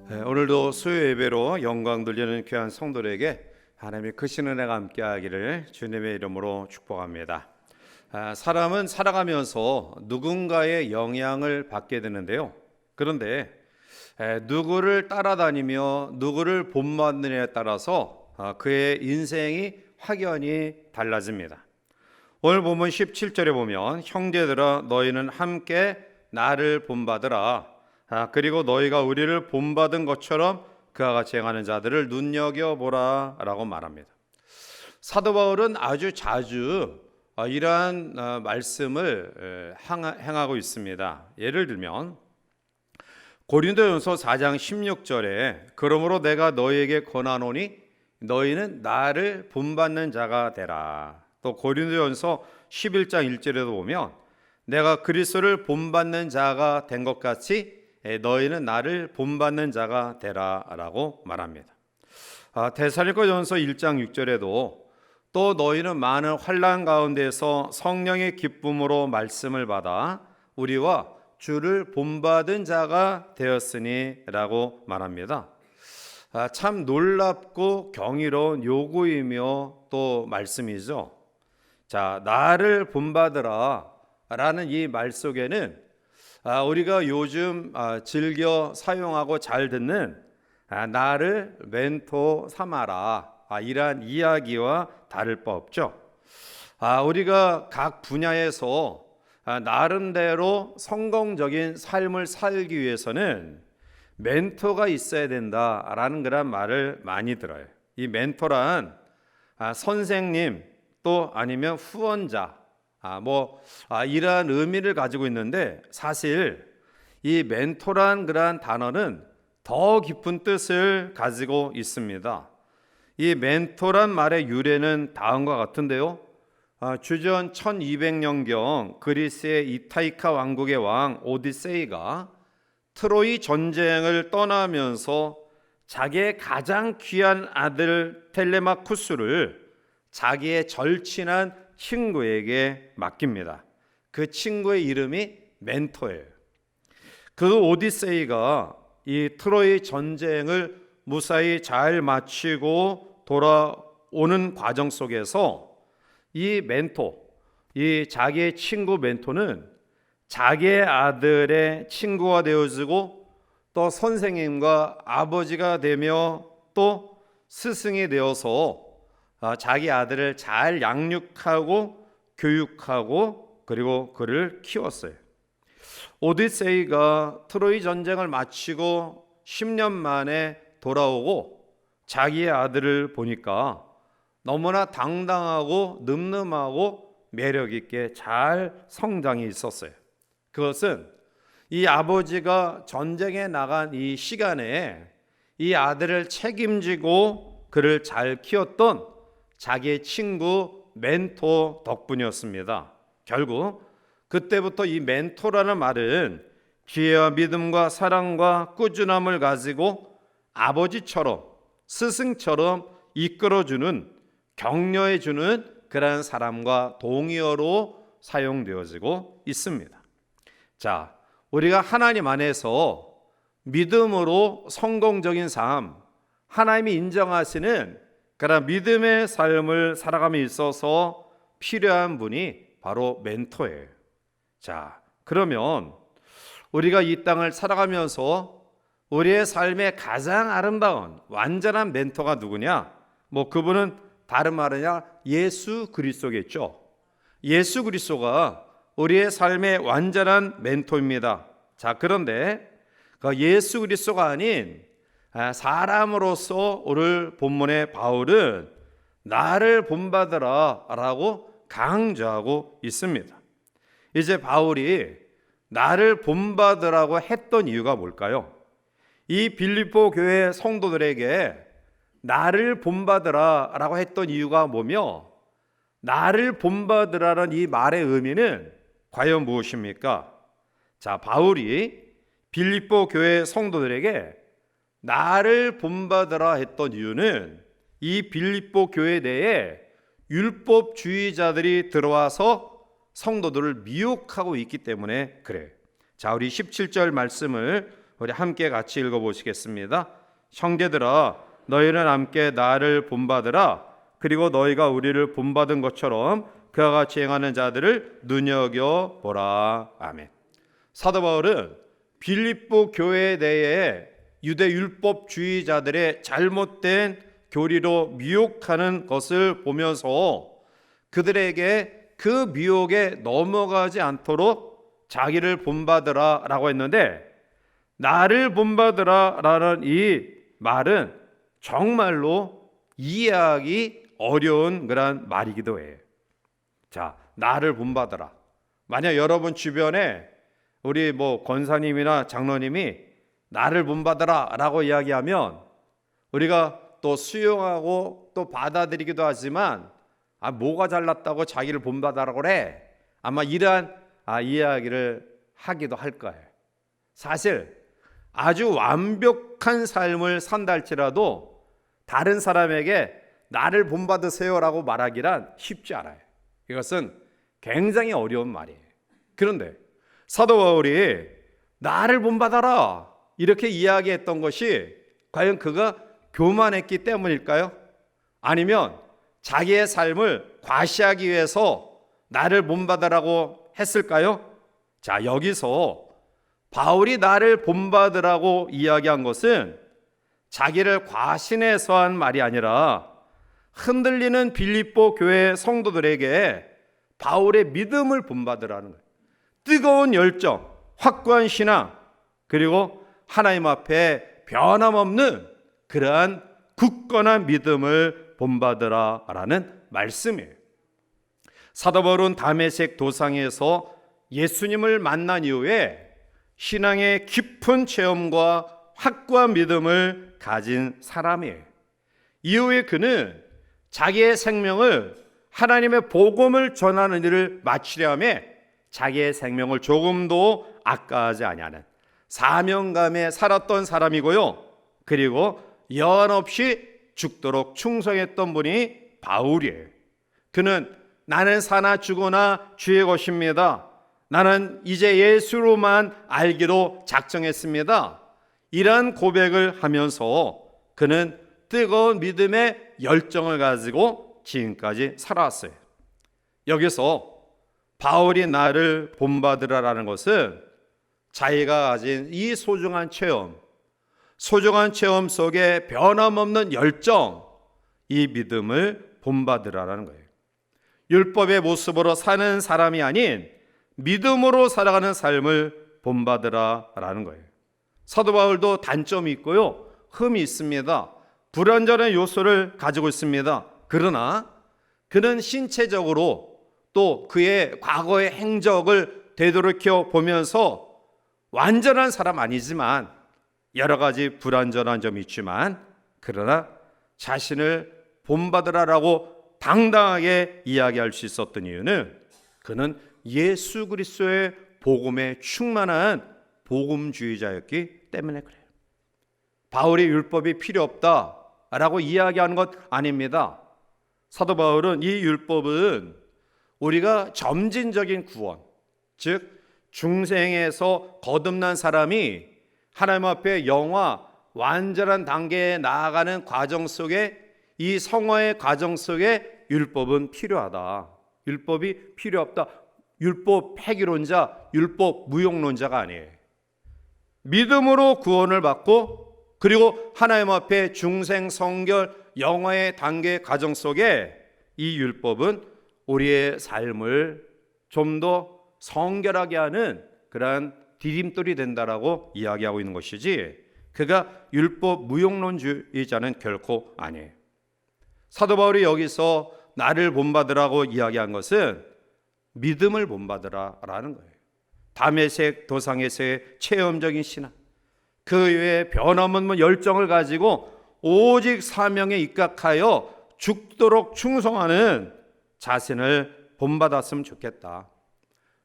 오늘도 수요 예배로 영광 돌리는 귀한 성도들에게 하나님의 크신 은혜가 함께하기를 주님의 이름으로 축복합니다. 사람은 살아가면서 누군가의 영향을 받게 되는데요. 그런데 누구를 따라다니며 누구를 본받느냐에 따라서 그의 인생이 확연히 달라집니다. 오늘 본문 17절에 보면 형제들아 너희는 함께 나를 본받으라. 그리고 너희가 우리를 본받은 것처럼 그와 같이 행하는 자들을 눈여겨보라 라고 말합니다. 사도 바울은 아주 자주 이러한 말씀을 행하고 있습니다. 예를 들면 고린도전서 4장 16절에 그러므로 내가 너희에게 권하노니 너희는 나를 본받는 자가 되라. 또 고린도전서 11장 1절에도 보면 내가 그리스도를 본받는 자가 된 것 같이 너희는 나를 본받는 자가 되라 라고 말합니다. 데살로니가전서 1장 6절에도 또 너희는 많은 환난 가운데서 성령의 기쁨으로 말씀을 받아 우리와 주를 본받은 자가 되었으니 라고 말합니다. 참 놀랍고 경이로운 요구이며 또 말씀이죠. 자, 나를 본받으라 라는 이 말 속에는 우리가 요즘 즐겨 사용하고 잘 듣는 나를 멘토 삼아라 이러한 이야기와 다를 바 없죠. 우리가 각 분야에서 나름대로 성공적인 삶을 살기 위해서는 멘토가 있어야 된다라는 그런 말을 많이 들어요. 이 멘토란 선생님 또 아니면 후원자 이러한 의미를 가지고 있는데 사실 이 멘토란 그러한 단어는 더 깊은 뜻을 가지고 있습니다. 이 멘토란 말의 유래는 다음과 같은데요. 주전 1200년경 그리스의 이타이카 왕국의 왕 오디세이가 트로이 전쟁을 떠나면서 자기의 가장 귀한 아들 텔레마쿠스를 자기의 절친한 친구에게 맡깁니다. 그 친구의 이름이 멘토예요. 그 오디세이가 이 트로이 전쟁을 무사히 잘 마치고 돌아오는 과정 속에서 이 멘토, 이 자기의 친구 멘토는 자기의 아들의 친구가 되어지고 또 선생님과 아버지가 되며 또 스승이 되어서 자기 아들을 잘 양육하고 교육하고 그리고 그를 키웠어요. 오디세이가 트로이 전쟁을 마치고 10년 만에 돌아오고 자기의 아들을 보니까 너무나 당당하고 늠름하고 매력 있게 잘 성장이 있었어요. 그것은 이 아버지가 전쟁에 나간 이 시간에 이 아들을 책임지고 그를 잘 키웠던 자기의 친구 멘토 덕분이었습니다. 결국 그때부터 이 멘토라는 말은 지혜와 믿음과 사랑과 꾸준함을 가지고 아버지처럼 스승처럼 이끌어주는 격려해주는 그러한 사람과 동의어로 사용되어지고 있습니다. 자, 우리가 하나님 안에서 믿음으로 성공적인 삶, 하나님이 인정하시는 그런 믿음의 삶을 살아감에 있어서 필요한 분이 바로 멘토예요. 자, 그러면 우리가 이 땅을 살아가면서 우리의 삶의 가장 아름다운 완전한 멘토가 누구냐? 그분은 다른 말이냐? 예수 그리스도겠죠. 예수 그리스도가 우리의 삶의 완전한 멘토입니다. 자, 그런데 그 예수 그리스도가 아닌 사람으로서 오늘 본문의 바울은 나를 본받으라 라고 강조하고 있습니다. 이제 바울이 나를 본받으라고 했던 이유가 뭘까요? 이 빌립보 교회 성도들에게 나를 본받으라 라고 했던 이유가 뭐며 나를 본받으라는 이 말의 의미는 과연 무엇입니까? 자, 바울이 빌립보 교회 성도들에게 나를 본받으라 했던 이유는 이 빌립보 교회 내에 율법주의자들이 들어와서 성도들을 미혹하고 있기 때문에 그래요. 자, 우리 17절 말씀을 우리 함께 같이 읽어보시겠습니다. 형제들아, 너희는 함께 나를 본받으라. 그리고 너희가 우리를 본받은 것처럼 그와 같이 행하는 자들을 눈여겨보라. 아멘. 사도 바울은 빌립보 교회 내에 유대 율법주의자들의 잘못된 교리로 미혹하는 것을 보면서 그들에게 그 미혹에 넘어가지 않도록 자기를 본받으라 라고 했는데, 나를 본받으라 라는 이 말은 정말로 이해하기 어려운 그런 말이기도 해요. 자, 나를 본받으라. 만약 여러분 주변에 우리 권사님이나 장로님이 나를 본받으라 라고 이야기하면 우리가 또 수용하고 또 받아들이기도 하지만, 뭐가 잘났다고 자기를 본받으라고 그래? 아마 이러한 이야기를 하기도 할 거예요. 사실 아주 완벽한 삶을 산다 할지라도 다른 사람에게 나를 본받으세요라고 말하기란 쉽지 않아요. 이것은 굉장히 어려운 말이에요. 그런데 사도 바울이 나를 본받아라 이렇게 이야기했던 것이 과연 그가 교만했기 때문일까요? 아니면 자기의 삶을 과시하기 위해서 나를 본받으라고 했을까요? 자, 여기서 바울이 나를 본받으라고 이야기한 것은 자기를 과신해서 한 말이 아니라 흔들리는 빌립보 교회 성도들에게 바울의 믿음을 본받으라는 거예요. 뜨거운 열정, 확고한 신앙, 그리고 하나님 앞에 변함없는 그러한 굳건한 믿음을 본받으라라는 말씀이에요. 사도 바울은 다메섹 도상에서 예수님을 만난 이후에 신앙의 깊은 체험과 확고한 믿음을 가진 사람이에요. 이후에 그는 자기의 생명을 하나님의 복음을 전하는 일을 마치려 하며 자기의 생명을 조금도 아까워하지 아니하는 사명감에 살았던 사람이고요. 그리고 여한 없이 죽도록 충성했던 분이 바울이에요. 그는 나는 사나 죽으나 주의 것입니다. 나는 이제 예수로만 알기로 작정했습니다. 이러한 고백을 하면서 그는 뜨거운 믿음의 열정을 가지고 지금까지 살아왔어요. 여기서 바울이 나를 본받으라라는 것은 자기가 가진 이 소중한 체험 속에 변함없는 열정, 이 믿음을 본받으라라는 거예요. 율법의 모습으로 사는 사람이 아닌 믿음으로 살아가는 삶을 본받으라라는 거예요. 사도 바울도 단점이 있고요, 흠이 있습니다. 불완전한 요소를 가지고 있습니다. 그러나 그는 신체적으로 또 그의 과거의 행적을 되돌이켜 보면서 완전한 사람 아니지만 여러 가지 불완전한 점이 있지만, 그러나 자신을 본받으라라고 당당하게 이야기할 수 있었던 이유는 그는 예수 그리스도의 복음에 충만한 복음주의자였기 때문에 그래요. 바울이 율법이 필요 없다라고 이야기하는 것 아닙니다. 사도 바울은 이 율법은 우리가 점진적인 구원, 즉 중생에서 거듭난 사람이 하나님 앞에 영화 완전한 단계에 나아가는 과정 속에, 이 성화의 과정 속에 율법은 필요하다. 율법이 필요 없다. 율법 폐기론자, 율법 무용론자가 아니에요. 믿음으로 구원을 받고 그리고 하나님 앞에 중생 성결 영화의 단계 과정 속에 이 율법은 우리의 삶을 좀 더 성결하게 하는 그러한 디딤돌이 된다라고 이야기하고 있는 것이지, 그가 율법 무용론주의자는 결코 아니에요. 사도 바울이 여기서 나를 본받으라고 이야기한 것은 믿음을 본받으라라는 거예요. 다메섹 도상에서의 체험적인 신앙, 그 외에 변함없는 열정을 가지고 오직 사명에 입각하여 죽도록 충성하는 자신을 본받았으면 좋겠다.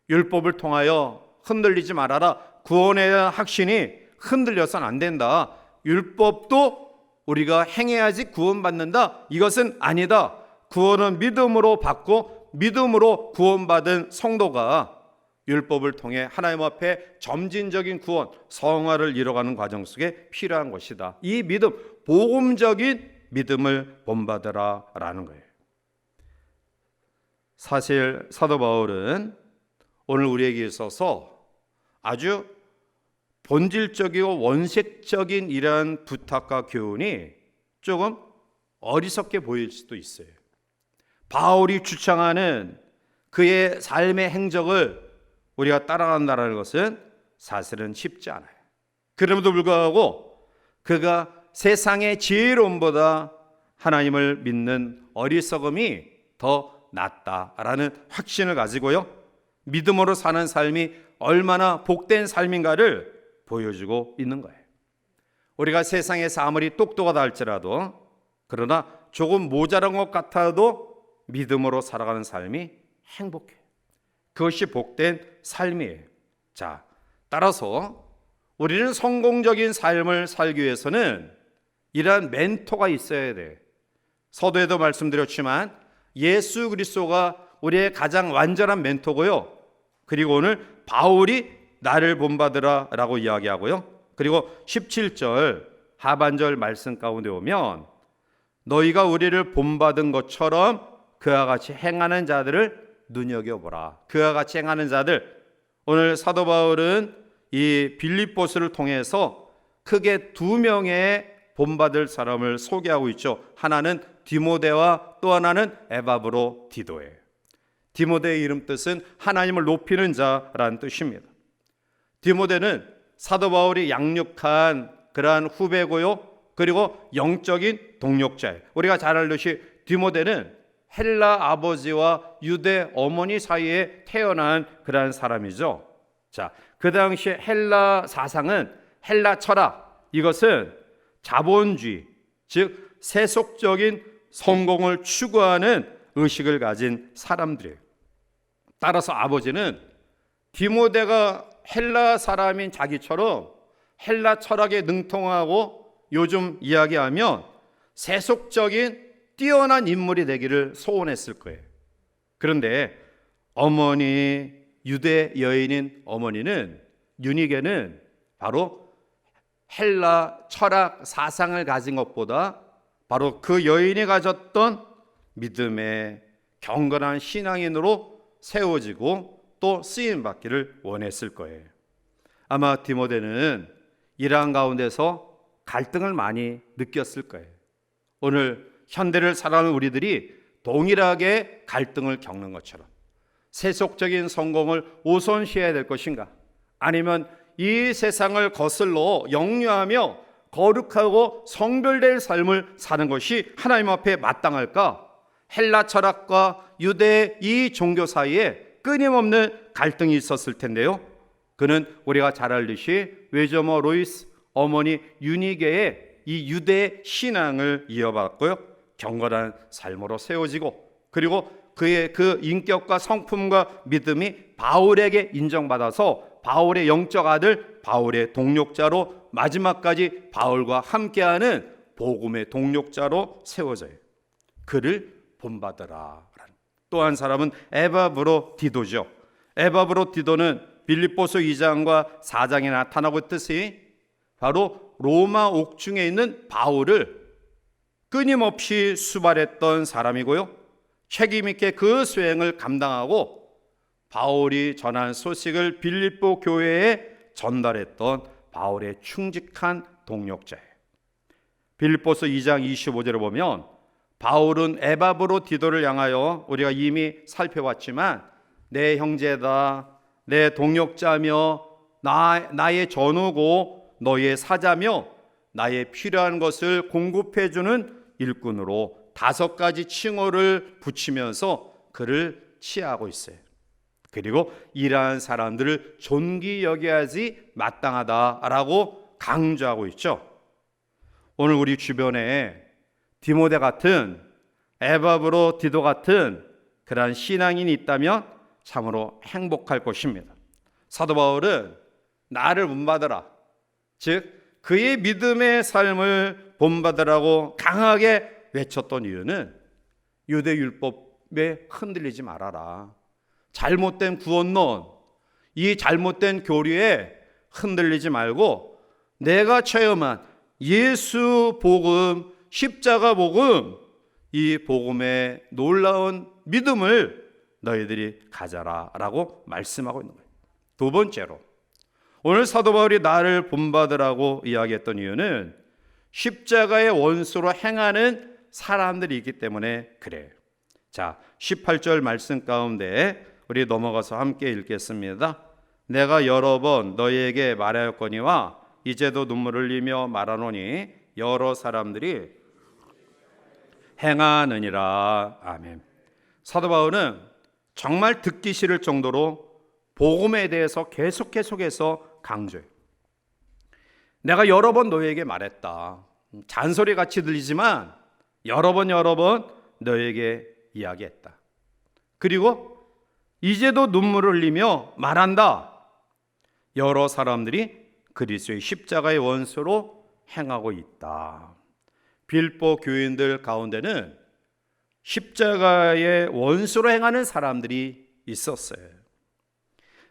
율법을 통하여 흔들리지 말아라. 구원에 대한 확신이 흔들려서는 안 된다. 율법도 우리가 행해야지 구원받는다, 이것은 아니다. 구원은 믿음으로 받고 믿음으로 구원받은 성도가 율법을 통해 하나님 앞에 점진적인 구원, 성화를 이뤄가는 과정 속에 필요한 것이다. 이 믿음, 복음적인 믿음을 본받으라라는 거예요. 사실 사도 바울은 오늘 우리에게 있어서 아주 본질적이고 원색적인 이러한 부탁과 교훈이 조금 어리석게 보일 수도 있어요. 바울이 주창하는 그의 삶의 행적을 우리가 따라간다는 것은 사실은 쉽지 않아요. 그럼에도 불구하고 그가 세상의 지혜로움보다 하나님을 믿는 어리석음이 더 낫다라는 확신을 가지고요, 믿음으로 사는 삶이 얼마나 복된 삶인가를 보여주고 있는 거예요. 우리가 세상에서 아무리 똑똑하다 할지라도, 그러나 조금 모자란 것 같아도 믿음으로 살아가는 삶이 행복해요. 그것이 복된 삶이에요. 자, 따라서 우리는 성공적인 삶을 살기 위해서는 이러한 멘토가 있어야 돼요. 서두에도 말씀드렸지만 예수 그리스도가 우리의 가장 완전한 멘토고요, 그리고 오늘 바울이 나를 본받으라 라고 이야기하고요, 그리고 17절 하반절 말씀 가운데 오면 너희가 우리를 본받은 것처럼 그와 같이 행하는 자들을 눈여겨보라. 그와 같이 행하는 자들, 오늘 사도 바울은 이 빌립보스를 통해서 크게 두 명의 본받을 사람을 소개하고 있죠. 하나는 디모데와 또 하나는 에바브로 디도예요. 디모데의 이름 뜻은 하나님을 높이는 자라는 뜻입니다. 디모데는 사도 바울이 양육한 그러한 후배고요, 그리고 영적인 동력자예요. 우리가 잘 알듯이 디모데는 헬라 아버지와 유대 어머니 사이에 태어난 그러한 사람이죠. 자, 그 당시 헬라 사상은, 헬라 철학, 이것은 자본주의, 즉 세속적인 성공을 추구하는 의식을 가진 사람들이에요. 따라서 아버지는 디모데가 헬라 사람인 자기처럼 헬라 철학에 능통하고 요즘 이야기하면 세속적인 뛰어난 인물이 되기를 소원했을 거예요. 그런데 어머니, 유대 여인인 어머니는, 유니게는 바로 헬라 철학 사상을 가진 것보다 바로 그 여인이 가졌던 믿음의 경건한 신앙인으로 세워지고 또 쓰임받기를 원했을 거예요. 아마 디모데는 이러한 가운데서 갈등을 많이 느꼈을 거예요. 오늘 현대를 살아가는 우리들이 동일하게 갈등을 겪는 것처럼 세속적인 성공을 우선시해야 될 것인가, 아니면 이 세상을 거슬러 역류하며 거룩하고 성별된 삶을 사는 것이 하나님 앞에 마땅할까? 헬라 철학과 유대 이 종교 사이에 끊임없는 갈등이 있었을 텐데요, 그는 우리가 잘 알듯이 외조모 로이스 어머니 유니게의 이 유대 신앙을 이어받고요, 경건한 삶으로 세워지고, 그리고 그의 그 인격과 성품과 믿음이 바울에게 인정받아서 바울의 영적 아들, 바울의 동력자로 마지막까지 바울과 함께하는 복음의 동력자로 세워져요. 그를 본받으라. 또 한 사람은 에바브로 디도죠. 에바브로 디도는 빌립보서 2장과 4장에 나타나고 있듯이 바로 로마 옥중에 있는 바울을 끊임없이 수발했던 사람이고요, 책임 있게 그 수행을 감당하고 바울이 전한 소식을 빌립보 교회에 전달했던 바울의 충직한 동력자예요. 빌립보서 2장 25절을 보면 바울은 에바브로 디도를 향하여, 우리가 이미 살펴봤지만 내 형제다, 내 동력자며 나의 전우고 너의 사자며 나의 필요한 것을 공급해주는 일꾼으로 5가지 칭호를 붙이면서 그를 치하하고 있어요. 그리고 이러한 사람들을 존귀 여겨야지 마땅하다라고 강조하고 있죠. 오늘 우리 주변에 디모데 같은, 에바브로 디도 같은 그러한 신앙인이 있다면 참으로 행복할 것입니다. 사도 바울은 나를 본받으라, 즉 그의 믿음의 삶을 본받으라고 강하게 외쳤던 이유는 유대 율법에 흔들리지 말아라, 잘못된 구원론, 이 잘못된 교리에 흔들리지 말고 내가 체험한 예수 복음, 십자가 복음, 이 복음의 놀라운 믿음을 너희들이 가져라 라고 말씀하고 있는 거예요. 두 번째로, 오늘 사도 바울이 나를 본받으라고 이야기했던 이유는 십자가의 원수로 행하는 사람들이 있기 때문에 그래요. 자, 18절 말씀 가운데 우리 넘어가서 함께 읽겠습니다. 내가 여러 번 너희에게 말하였거니와 이제도 눈물을 흘리며 말하노니 여러 사람들이 행하느니라. 아멘. 사도 바울은 정말 듣기 싫을 정도로 복음에 대해서 계속해서 강조해요. 내가 여러 번 너희에게 말했다. 잔소리 같이 들리지만 여러 번 너희에게 이야기했다. 그리고 이제도 눈물을 흘리며 말한다. 여러 사람들이 그리스도의 십자가의 원수로 행하고 있다. 빌보 교인들 가운데는 십자가의 원수로 행하는 사람들이 있었어요.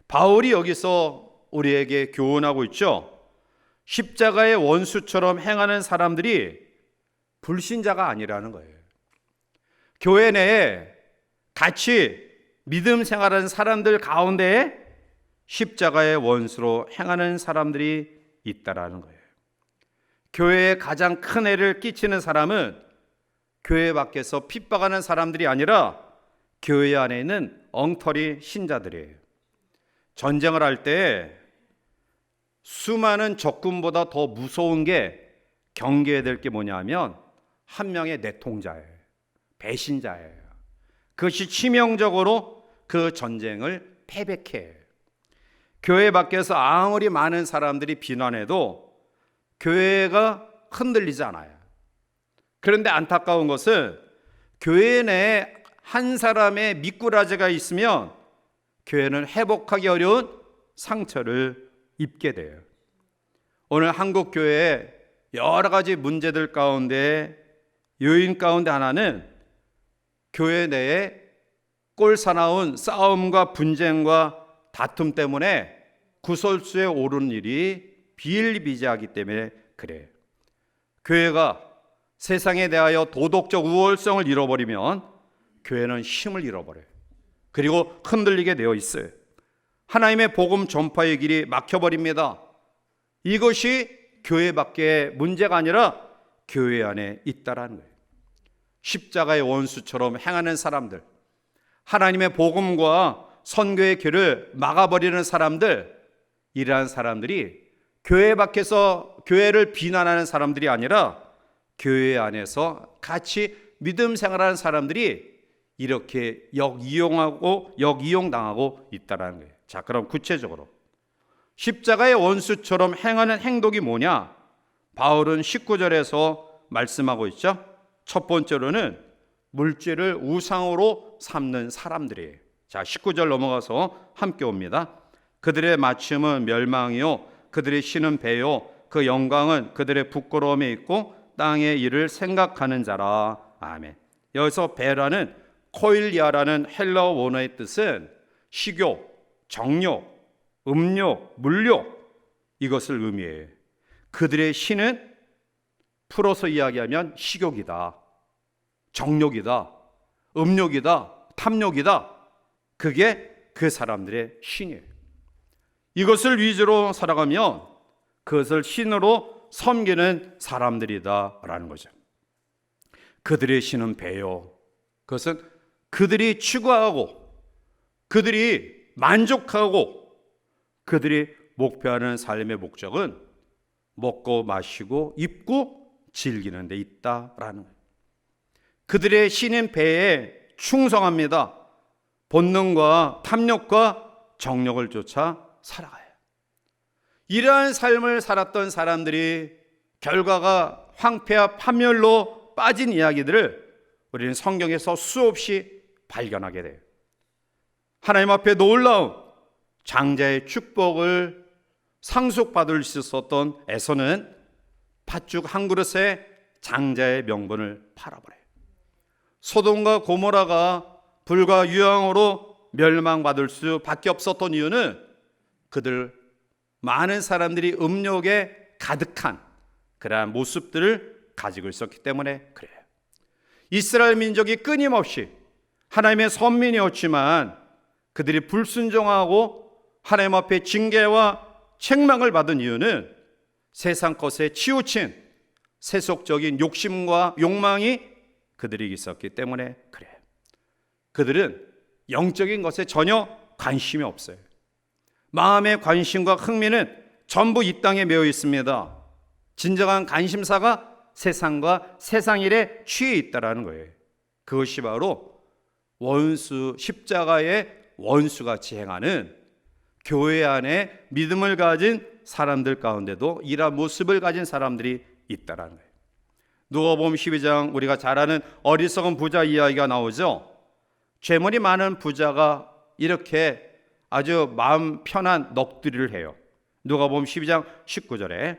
바울이 여기서 우리에게 교훈하고 있죠. 십자가의 원수처럼 행하는 사람들이 불신자가 아니라는 거예요. 교회 내에 같이 믿음 생활하는 사람들 가운데에 십자가의 원수로 행하는 사람들이 있다라는 거예요. 교회에 가장 큰 해를 끼치는 사람은 교회 밖에서 핍박하는 사람들이 아니라 교회 안에 있는 엉터리 신자들이에요. 전쟁을 할 때 수많은 적군보다 더 무서운 게 경계해야 될 게 뭐냐면 한 명의 내통자예요. 배신자예요. 그것이 치명적으로 그 전쟁을 패배케 해요. 교회 밖에서 아무리 많은 사람들이 비난해도 교회가 흔들리지 않아요. 그런데 안타까운 것은 교회 내에 한 사람의 미꾸라지가 있으면 교회는 회복하기 어려운 상처를 입게 돼요. 오늘 한국 교회의 여러 가지 문제들 가운데 요인 가운데 하나는 교회 내에 꼴사나운 싸움과 분쟁과 다툼 때문에 구설수에 오르는 일이 비일비재하기 때문에 그래요. 교회가 세상에 대하여 도덕적 우월성을 잃어버리면 교회는 힘을 잃어버려요. 그리고 흔들리게 되어 있어요. 하나님의 복음 전파의 길이 막혀버립니다. 이것이 교회 밖의 문제가 아니라 교회 안에 있다라는 거예요. 십자가의 원수처럼 행하는 사람들, 하나님의 복음과 선교의 길을 막아버리는 사람들, 이러한 사람들이 교회 밖에서 교회를 비난하는 사람들이 아니라 교회 안에서 같이 믿음 생활하는 사람들이 이렇게 역이용당하고 있다는 거예요. 자, 그럼 구체적으로 십자가의 원수처럼 행하는 행동이 뭐냐? 바울은 19절에서 말씀하고 있죠. 첫 번째로는 물질을 우상으로 삼는 사람들이에요. 자, 19절 넘어가서 함께 옵니다. 그들의 마침은 멸망이요 그들의 신은 배요 그 영광은 그들의 부끄러움에 있고 땅의 일을 생각하는 자라. 아멘. 여기서 배라는 코일리아라는 헬라어 원어의 뜻은 식욕, 정욕, 음욕, 물욕, 이것을 의미해요. 그들의 신은 풀어서 이야기하면 식욕이다, 정욕이다, 음욕이다, 탐욕이다. 그게 그 사람들의 신이에요. 이것을 위주로 살아가면 그것을 신으로 섬기는 사람들이다라는 거죠. 그들의 신은 배요. 그것은 그들이 추구하고 그들이 만족하고 그들이 목표하는 삶의 목적은 먹고 마시고 입고 즐기는 데 있다라는 거예요. 그들의 신인 배에 충성합니다. 본능과 탐욕과 정욕을 쫓아 살아가요. 이러한 삶을 살았던 사람들이 결과가 황폐와 파멸로 빠진 이야기들을 우리는 성경에서 수없이 발견하게 돼요. 하나님 앞에 놀라운 장자의 축복을 상속받을 수 있었던 에서는 팥죽 한 그릇에 장자의 명분을 팔아버려요. 소돔과 고모라가 불과 유황으로 멸망받을 수밖에 없었던 이유는 그들 많은 사람들이 음욕에 가득한 그러한 모습들을 가지고 있었기 때문에 그래요. 이스라엘 민족이 끊임없이 하나님의 선민이었지만 그들이 불순종하고 하나님 앞에 징계와 책망을 받은 이유는 세상 것에 치우친 세속적인 욕심과 욕망이 그들이 있었기 때문에 그래요. 그들은 영적인 것에 전혀 관심이 없어요. 마음의 관심과 흥미는 전부 이 땅에 매여 있습니다. 진정한 관심사가 세상과 세상 일에 취해 있다라는 거예요. 그것이 바로 원수, 십자가의 원수같이 행하는 교회 안에 믿음을 가진 사람들 가운데도 이러한 모습을 가진 사람들이 있다라는 거예요. 누가복음 12장 우리가 잘 아는 어리석은 부자 이야기가 나오죠. 재물이 많은 부자가 이렇게 아주 마음 편한 넋두리를 해요. 누가복음 12장 19절에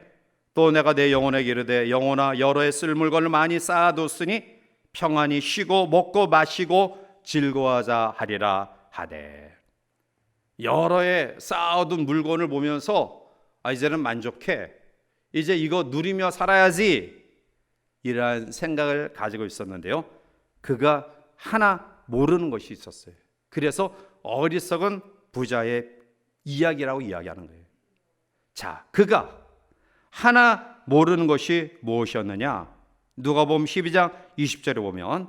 또 내가 내 영혼에게 이르되 영혼아 여러 해 쓸 물건을 많이 쌓아뒀으니 평안히 쉬고 먹고 마시고 즐거워하자 하리라 하되, 여러 해 쌓아둔 물건을 보면서 이제는 만족해, 이제 이거 누리며 살아야지, 이러한 생각을 가지고 있었는데요, 그가 하나 모르는 것이 있었어요. 그래서 어리석은 부자의 이야기라고 이야기하는 거예요. 자, 그가 하나 모르는 것이 무엇이었느냐? 누가복음 12장 20절에 보면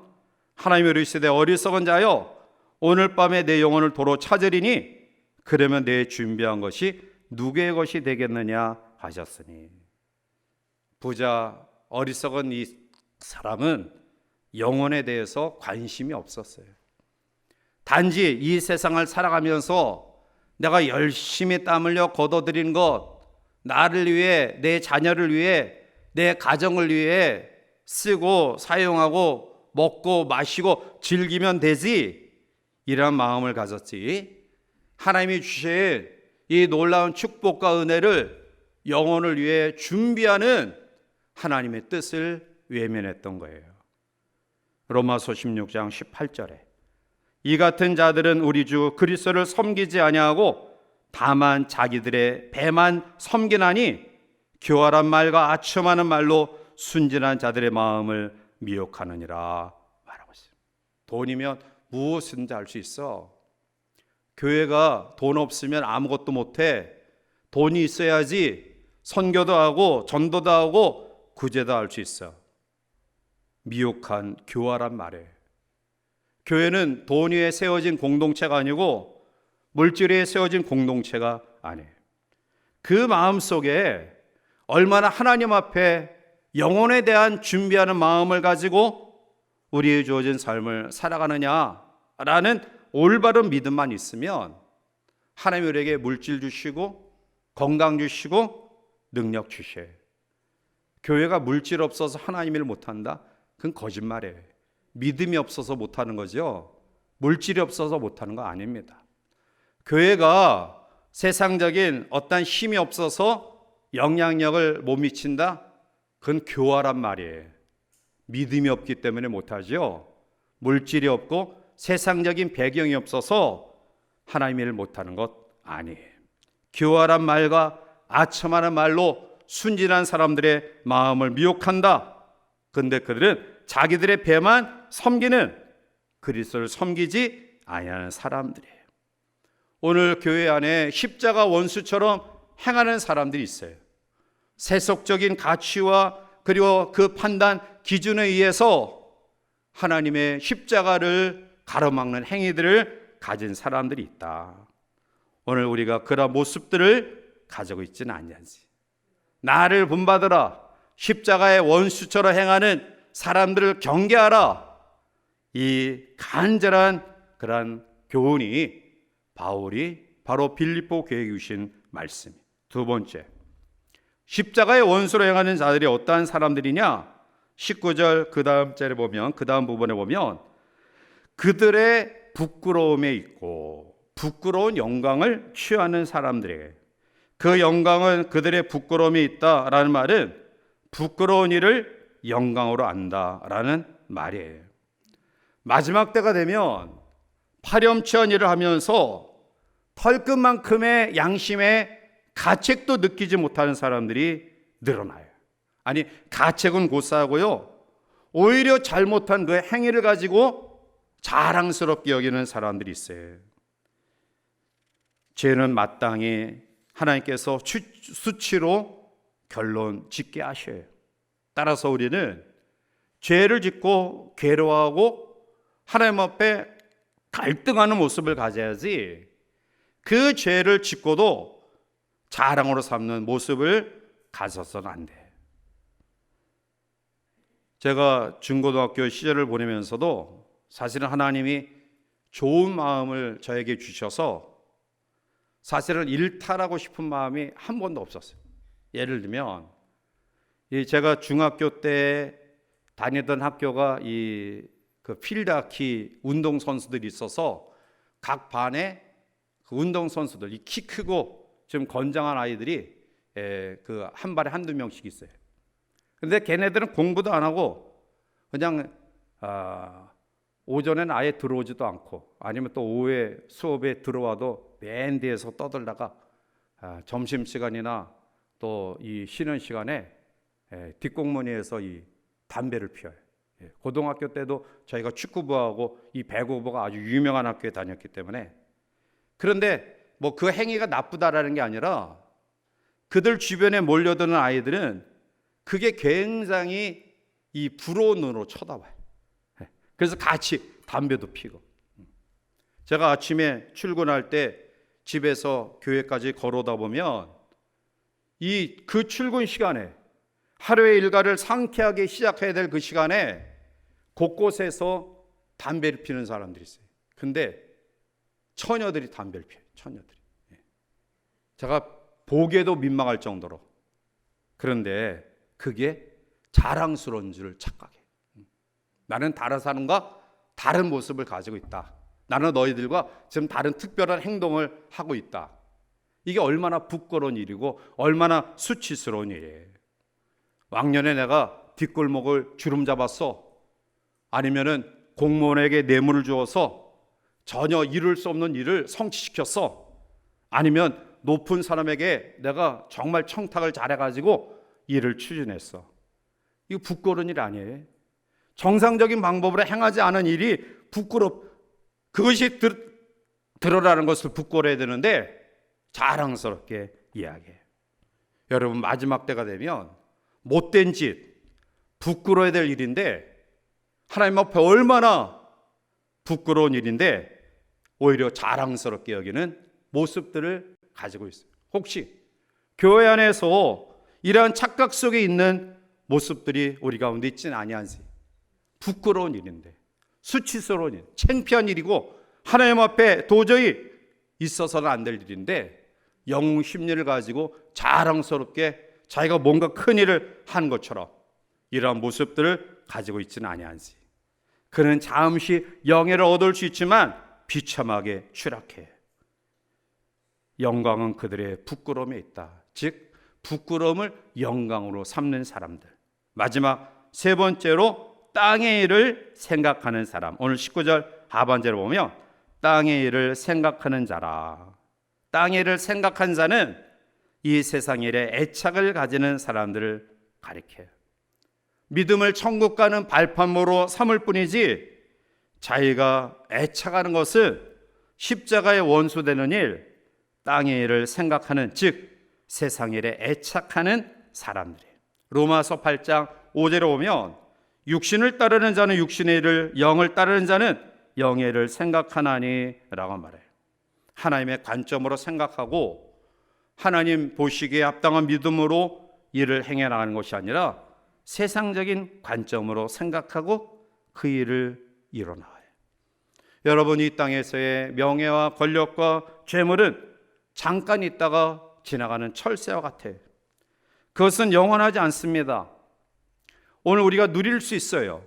하나님이 이르시되 어리석은 자여 오늘 밤에 내 영혼을 도로 찾으리니 그러면 내 준비한 것이 누구의 것이 되겠느냐 하셨으니, 부자 어리석은 이 사람은 영혼에 대해서 관심이 없었어요. 단지 이 세상을 살아가면서 내가 열심히 땀 흘려 거둬들인 것, 나를 위해, 내 자녀를 위해, 내 가정을 위해 쓰고 사용하고 먹고 마시고 즐기면 되지, 이런 마음을 가졌지, 하나님이 주신 이 놀라운 축복과 은혜를 영혼을 위해 준비하는 하나님의 뜻을 외면했던 거예요. 로마서 16장 18절에 이 같은 자들은 우리 주 그리스도를 섬기지 아니하고 다만 자기들의 배만 섬기나니 교활한 말과 아첨하는 말로 순진한 자들의 마음을 미혹하느니라 말하고 있습니다. 돈이면 무엇이든지 할 수 있어. 교회가 돈 없으면 아무것도 못해. 돈이 있어야지 선교도 하고 전도도 하고 구제도 할 수 있어. 미혹한 교활한 말이에요. 교회는 돈 위에 세워진 공동체가 아니고 물질 위에 세워진 공동체가 아니에요. 그 마음 속에 얼마나 하나님 앞에 영혼에 대한 준비하는 마음을 가지고 우리의 주어진 삶을 살아가느냐라는 올바른 믿음만 있으면 하나님이 우리에게 물질 주시고 건강 주시고 능력 주셔요. 교회가 물질 없어서 하나님 일 못한다? 그건 거짓말이에요. 믿음이 없어서 못하는 거죠. 물질이 없어서 못하는 거 아닙니다. 교회가 세상적인 어떤 힘이 없어서 영향력을 못 미친다? 그건 교활한 말이에요. 믿음이 없기 때문에 못하죠. 물질이 없고 세상적인 배경이 없어서 하나님 일을 못하는 것 아니에요. 교활한 말과 아첨하는 말로 순진한 사람들의 마음을 미혹한다. 그런데 그들은 자기들의 배만 섬기는, 그리스도를 섬기지 아니하는 사람들이에요. 오늘 교회 안에 십자가 원수처럼 행하는 사람들이 있어요. 세속적인 가치와 그리고 그 판단 기준에 의해서 하나님의 십자가를 가로막는 행위들을 가진 사람들이 있다. 오늘 우리가 그런 모습들을 가지고 있지는 않냐지. 나를 본받으라, 십자가의 원수처럼 행하는 사람들을 경계하라, 이 간절한 그런 교훈이 바울이 바로 빌립보 교회에 주신 말씀. 두 번째, 십자가의 원수로 행하는 자들이 어떠한 사람들이냐? 19절 그 다음 절에 보면, 그 다음 부분에 보면 그들의 부끄러움에 있고 부끄러운 영광을 취하는 사람들에게, 그 영광은 그들의 부끄러움이 있다라는 말은 부끄러운 일을 영광으로 안다라는 말이에요. 마지막 때가 되면 파렴치한 일을 하면서 털끝만큼의 양심의 가책도 느끼지 못하는 사람들이 늘어나요. 아니, 가책은 고사하고요, 오히려 잘못한 그 행위를 가지고 자랑스럽게 여기는 사람들이 있어요. 죄는 마땅히 하나님께서 수치로 결론 짓게 하셔요. 따라서 우리는 죄를 짓고 괴로워하고 하나님 앞에 갈등하는 모습을 가져야지, 그 죄를 짓고도 자랑으로 삼는 모습을 가져서는 안 돼. 제가 중고등학교 시절을 보내면서도 사실은 하나님이 좋은 마음을 저에게 주셔서 사실은 일탈하고 싶은 마음이 한 번도 없었어요. 예를 들면 제가 중학교 때 다니던 학교가 그 필드하키 운동 선수들이 있어서 각 반에 그 운동 선수들, 이 키 크고 좀 건장한 아이들이 그 한 반에 한두 명씩 있어요. 근데 걔네들은 공부도 안 하고 그냥 오전에는 아예 들어오지도 않고, 아니면 또 오후에 수업에 들어와도 맨 뒤에서 떠들다가 점심시간이나 또 이 쉬는 시간에 뒷공무니에서 이 담배를 피워요. 고등학교 때도 저희가 축구부하고 이 배구부가 아주 유명한 학교에 다녔기 때문에. 그런데 뭐 그 행위가 나쁘다라는 게 아니라 그들 주변에 몰려드는 아이들은 그게 굉장히 이 부러운 눈으로 쳐다봐요. 그래서 같이 담배도 피고. 제가 아침에 출근할 때 집에서 교회까지 걸어다 보면 그 출근 시간에, 하루의 일과를 상쾌하게 시작해야 될 그 시간에 곳곳에서 담배를 피는 사람들이 있어요. 근데 처녀들이 담배를 피워요. 처녀들이. 제가 보기에도 민망할 정도로. 그런데 그게 자랑스러운 줄 착각해. 나는 다른 사람과 다른 모습을 가지고 있다. 나는 너희들과 지금 다른 특별한 행동을 하고 있다. 이게 얼마나 부끄러운 일이고 얼마나 수치스러운 일이에요. 왕년에 내가 뒷골목을 주름 잡았어, 아니면은 공무원에게 뇌물을 주어서 전혀 이룰 수 없는 일을 성취시켰어, 아니면 높은 사람에게 내가 정말 청탁을 잘해가지고 일을 추진했어. 이거 부끄러운 일 아니에요. 정상적인 방법으로 행하지 않은 일이 그것이 드러나는 것을 부끄러워야 되는데 자랑스럽게 이야기해요. 여러분, 마지막 때가 되면 못된 짓, 부끄러워야 될 일인데, 하나님 앞에 얼마나 부끄러운 일인데 오히려 자랑스럽게 여기는 모습들을 가지고 있어요. 혹시 교회 안에서 이러한 착각 속에 있는 모습들이 우리 가운데 있지는 아니한지. 부끄러운 일인데, 수치스러운 일, 창피한 일이고 하나님 앞에 도저히 있어서는 안 될 일인데 영웅 심리를 가지고 자랑스럽게 자기가 뭔가 큰 일을 한 것처럼 이러한 모습들을 가지고 있지는 아니한지. 그는 잠시 영예를 얻을 수 있지만 비참하게 추락해. 영광은 그들의 부끄러움에 있다. 즉 부끄러움을 영광으로 삼는 사람들. 마지막 세 번째로 땅의 일을 생각하는 사람. 오늘 19절 하반절을 보면 땅의 일을 생각하는 자라. 땅의 일을 생각한 자는 이 세상 일에 애착을 가지는 사람들을 가리켜요. 믿음을 천국 가는 발판모로 삼을 뿐이지 자기가 애착하는 것은 십자가의 원수되는 일, 땅의 일을 생각하는, 즉 세상 일에 애착하는 사람들이에요. 로마서 8장 5절에 보면 육신을 따르는 자는 육신의 일을, 영을 따르는 자는 영의 일을 생각하나니 라고 말해요. 하나님의 관점으로 생각하고 하나님 보시기에 합당한 믿음으로 일을 행해 나가는 것이 아니라 세상적인 관점으로 생각하고 그 일을 이뤄나가요. 여러분, 이 땅에서의 명예와 권력과 재물은 잠깐 있다가 지나가는 철새와 같아요. 그것은 영원하지 않습니다. 오늘 우리가 누릴 수 있어요.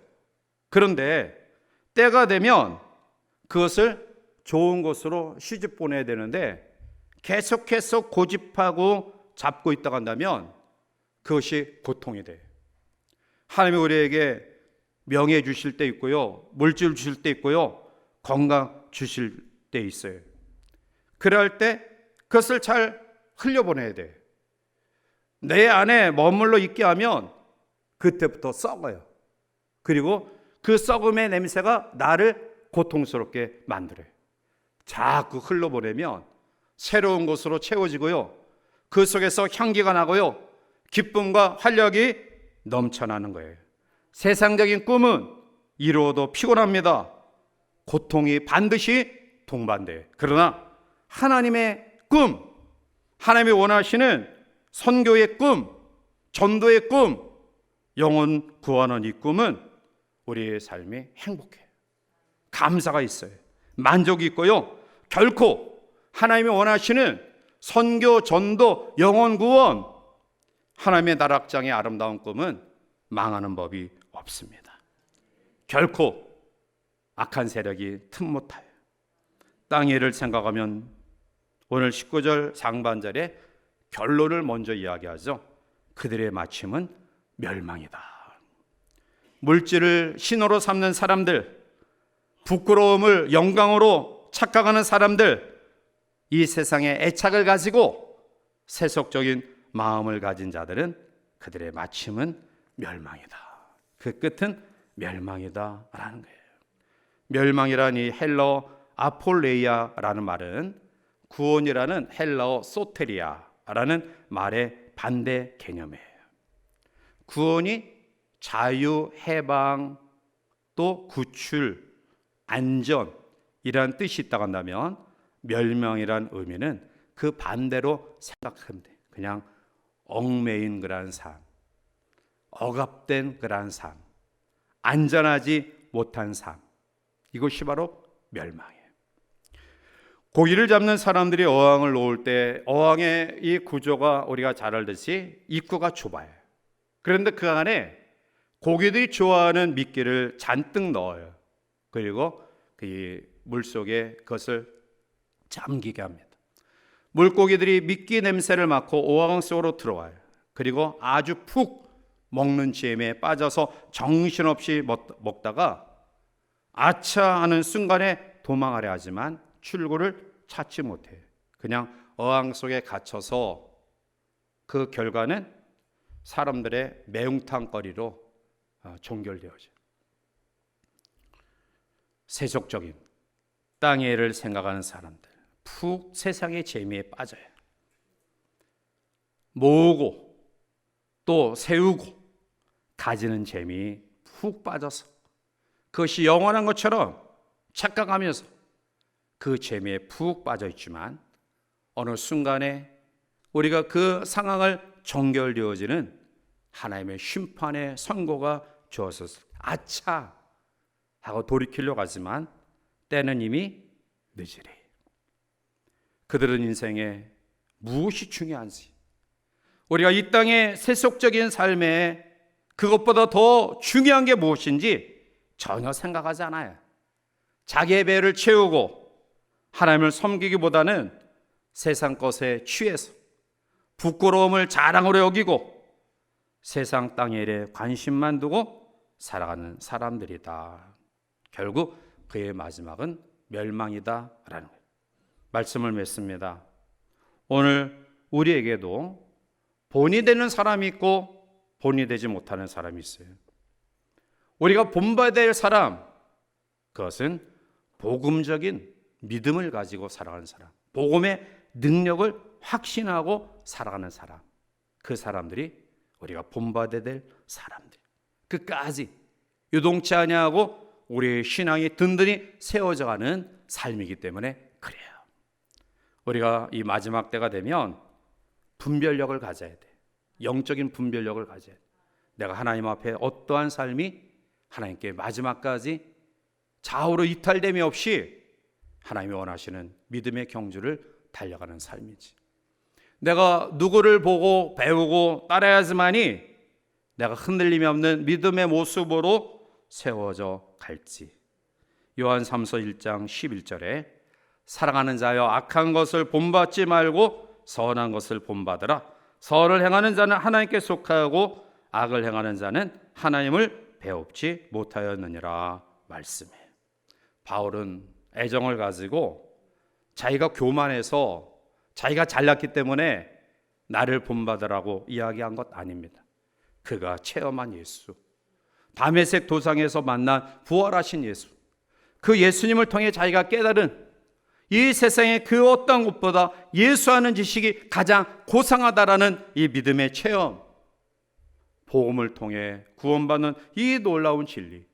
그런데 때가 되면 그것을 좋은 곳으로 시집 보내야 되는데 계속해서 고집하고 잡고 있다가 한다면 그것이 고통이 돼요. 하나님이 우리에게 명예 주실 때 있고요, 물질 주실 때 있고요, 건강 주실 때 있어요. 그럴 때 그것을 잘 흘려보내야 돼. 내 안에 머물러 있게 하면 그때부터 썩어요. 그리고 그 썩음의 냄새가 나를 고통스럽게 만들어요. 자꾸 흘러보내면 새로운 것으로 채워지고요. 그 속에서 향기가 나고요. 기쁨과 활력이 넘쳐나는 거예요. 세상적인 꿈은 이루어도 피곤합니다. 고통이 반드시 동반돼요. 그러나 하나님의 꿈, 하나님이 원하시는 선교의 꿈, 전도의 꿈, 영혼 구원하는 이 꿈은 우리의 삶이 행복해요. 감사가 있어요. 만족이 있고요. 결코 하나님이 원하시는 선교, 전도, 영혼 구원, 하나님의 나락장의 아름다운 꿈은 망하는 법이 없습니다. 결코 악한 세력이 틈 못하여. 땅의 일을 생각하면 오늘 19절 상반절에 결론을 먼저 이야기하죠. 그들의 마침은 멸망이다. 물질을 신호로 삼는 사람들, 부끄러움을 영광으로 착각하는 사람들, 이 세상에 애착을 가지고 세속적인 마음을 가진 자들은 그들의 마침은 멸망이다. 그 끝은 멸망이다 라는 거예요. 멸망이란 이 헬러 아폴레이아라는 말은 구원이라는 헬라어 소테리아라는 말의 반대 개념이에요. 구원이 자유, 해방, 또 구출, 안전이라는 뜻이 있다고 한다면 멸망이란 의미는 그 반대로 생각하면 돼요. 그냥 얽매인 그러한 삶, 억압된 그러한 삶, 안전하지 못한 삶, 이것이 바로 멸망이에요. 고기를 잡는 사람들이 어항을 놓을 때 어항의 이 구조가 우리가 잘 알듯이 입구가 좁아요. 그런데 그 안에 고기들이 좋아하는 미끼를 잔뜩 넣어요. 그리고 그 물속에 그것을 잠기게 합니다. 물고기들이 미끼 냄새를 맡고 어항 속으로 들어와요. 그리고 아주 푹 먹는 재미에 빠져서 정신없이 먹다가 아차 하는 순간에 도망하려 하지만 출구를 찾지 못해요. 그냥 어항 속에 갇혀서 그 결과는 사람들의 매운탕거리로 종결되어져요. 세속적인 땅의 일을 생각하는 사람들, 푹 세상의 재미에 빠져요. 모으고 또 세우고 가지는 재미에 푹 빠져서 그것이 영원한 것처럼 착각하면서 그 재미에 푹 빠져 있지만 어느 순간에 우리가 그 상황을 종결되어지는 하나님의 심판의 선고가 주어졌을 때 아차 하고 돌이키려고 하지만 때는 이미 늦으리. 그들은 인생에 무엇이 중요한지, 우리가 이 땅의 세속적인 삶에 그것보다 더 중요한 게 무엇인지 전혀 생각하지 않아요. 자기의 배를 채우고 하나님을 섬기기보다는 세상 것에 취해서 부끄러움을 자랑으로 여기고 세상 땅의 일에 관심만 두고 살아가는 사람들이다. 결국 그의 마지막은 멸망이다 라는 거예요. 말씀을 맺습니다. 오늘 우리에게도 본이 되는 사람이 있고 본이 되지 못하는 사람이 있어요. 우리가 본받아야 될 사람, 그것은 복음적인 믿음을 가지고 살아가는 사람, 복음의 능력을 확신하고 살아가는 사람, 그 사람들이 우리가 본받아야 될 사람들, 끝까지 유동치 아니하고 우리의 신앙이 든든히 세워져가는 삶이기 때문에 그래요. 우리가 이 마지막 때가 되면 분별력을 가져야 돼. 영적인 분별력을 가져야 돼. 내가 하나님 앞에 어떠한 삶이 하나님께 마지막까지 좌우로 이탈됨이 없이 하나님이 원하시는 믿음의 경주를 달려가는 삶이지. 내가 누구를 보고 배우고 따라야지만이 내가 흔들림이 없는 믿음의 모습으로 세워져 갈지. 요한 3서 1장 11절에 사랑하는 자여 악한 것을 본받지 말고 선한 것을 본받으라. 선을 행하는 자는 하나님께 속하고 악을 행하는 자는 하나님을 배웁지 못하였느니라 말씀해. 바울은 애정을 가지고 자기가 교만해서 자기가 잘났기 때문에 나를 본받으라고 이야기한 것 아닙니다. 그가 체험한 예수, 다메섹 도상에서 만난 부활하신 예수, 그 예수님을 통해 자기가 깨달은 이 세상의 그 어떤 것보다 예수하는 지식이 가장 고상하다라는 이 믿음의 체험, 복음을 통해 구원받는 이 놀라운 진리,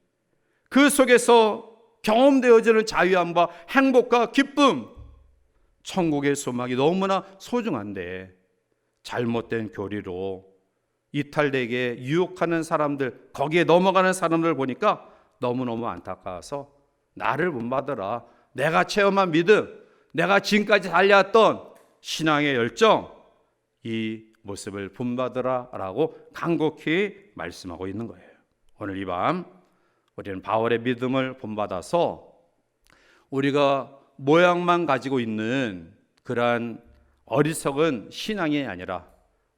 그 속에서 경험되어지는 자유함과 행복과 기쁨, 천국의 소망이 너무나 소중한데 잘못된 교리로 이탈되게 유혹하는 사람들, 거기에 넘어가는 사람들 보니까 너무너무 안타까워서 나를 본받으라, 내가 체험한 믿음, 내가 지금까지 달려왔던 신앙의 열정, 이 모습을 본받으라 라고 간곡히 말씀하고 있는 거예요. 오늘 이 밤 우리는 바울의 믿음을 본받아서 우리가 모양만 가지고 있는 그러한 어리석은 신앙이 아니라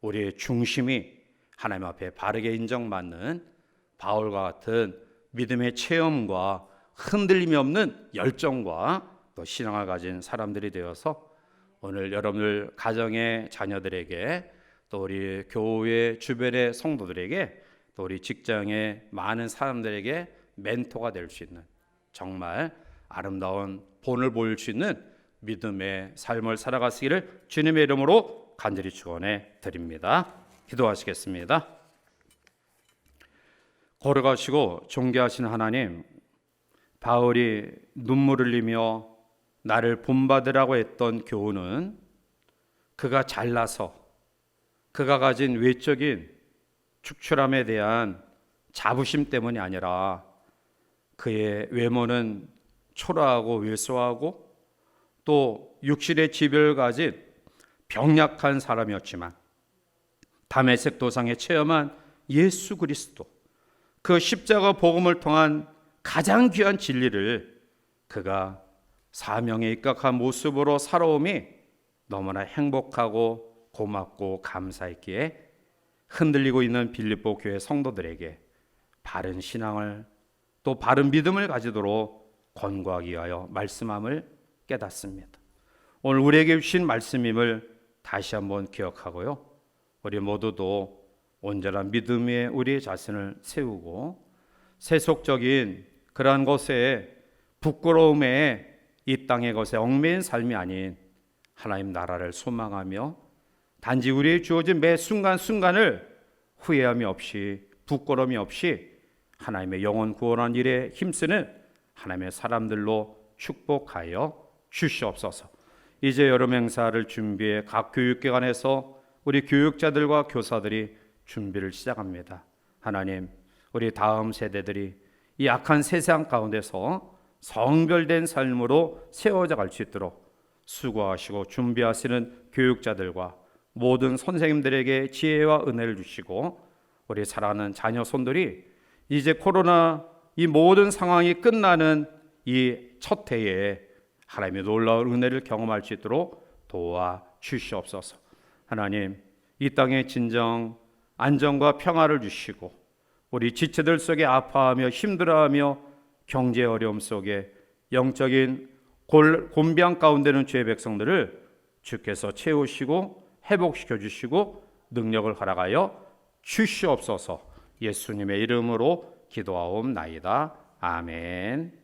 우리의 중심이 하나님 앞에 바르게 인정받는 바울과 같은 믿음의 체험과 흔들림이 없는 열정과 또 신앙을 가진 사람들이 되어서 오늘 여러분들 가정의 자녀들에게, 또 우리 교회 주변의 성도들에게, 또 우리 직장의 많은 사람들에게 멘토가 될 수 있는 정말 아름다운 본을 보일 수 있는 믿음의 삶을 살아가시기를 주님의 이름으로 간절히 축원해 드립니다. 기도하시겠습니다. 걸어가시고 존귀하신 하나님, 바울이 눈물을 흘리며 나를 본받으라고 했던 교훈은 그가 잘나서 그가 가진 외적인 축출함에 대한 자부심 때문이 아니라 그의 외모는 초라하고 왜소하고 또 육신의 지별을 가진 병약한 사람이었지만 다메섹 도상에 체험한 예수 그리스도, 그 십자가 복음을 통한 가장 귀한 진리를 그가 사명에 입각한 모습으로 살아옴이 너무나 행복하고 고맙고 감사했기에 흔들리고 있는 빌립보 교회 성도들에게 바른 신앙을 또 바른 믿음을 가지도록 권고하기 위하여 말씀함을 깨닫습니다. 오늘 우리에게 주신 말씀임을 다시 한번 기억하고요, 우리 모두도 온전한 믿음에 우리의 자신을 세우고 세속적인 그러한 것에 부끄러움에 이 땅의 것에 얽매인 삶이 아닌 하나님 나라를 소망하며 단지 우리의 주어진 매 순간순간을 후회함이 없이 부끄러움이 없이 하나님의 영혼 구원한 일에 힘쓰는 하나님의 사람들로 축복하여 주시옵소서. 이제 여름 행사를 준비해 각 교육기관에서 우리 교육자들과 교사들이 준비를 시작합니다. 하나님, 우리 다음 세대들이 이 악한 세상 가운데서 성별된 삶으로 세워져 갈 수 있도록 수고하시고 준비하시는 교육자들과 모든 선생님들에게 지혜와 은혜를 주시고 우리 사랑하는 자녀 손들이 이제 코로나 이 모든 상황이 끝나는 이 첫 해에 하나님의 놀라운 은혜를 경험할 수 있도록 도와 주시옵소서. 하나님, 이 땅에 진정 안정과 평화를 주시고 우리 지체들 속에 아파하며 힘들어하며 경제 어려움 속에 영적인 곤비함 가운데는 주의 백성들을 주께서 채우시고 회복시켜 주시고 능력을 허락하여 주시옵소서. 예수님의 이름으로 기도하옵나이다. 아멘.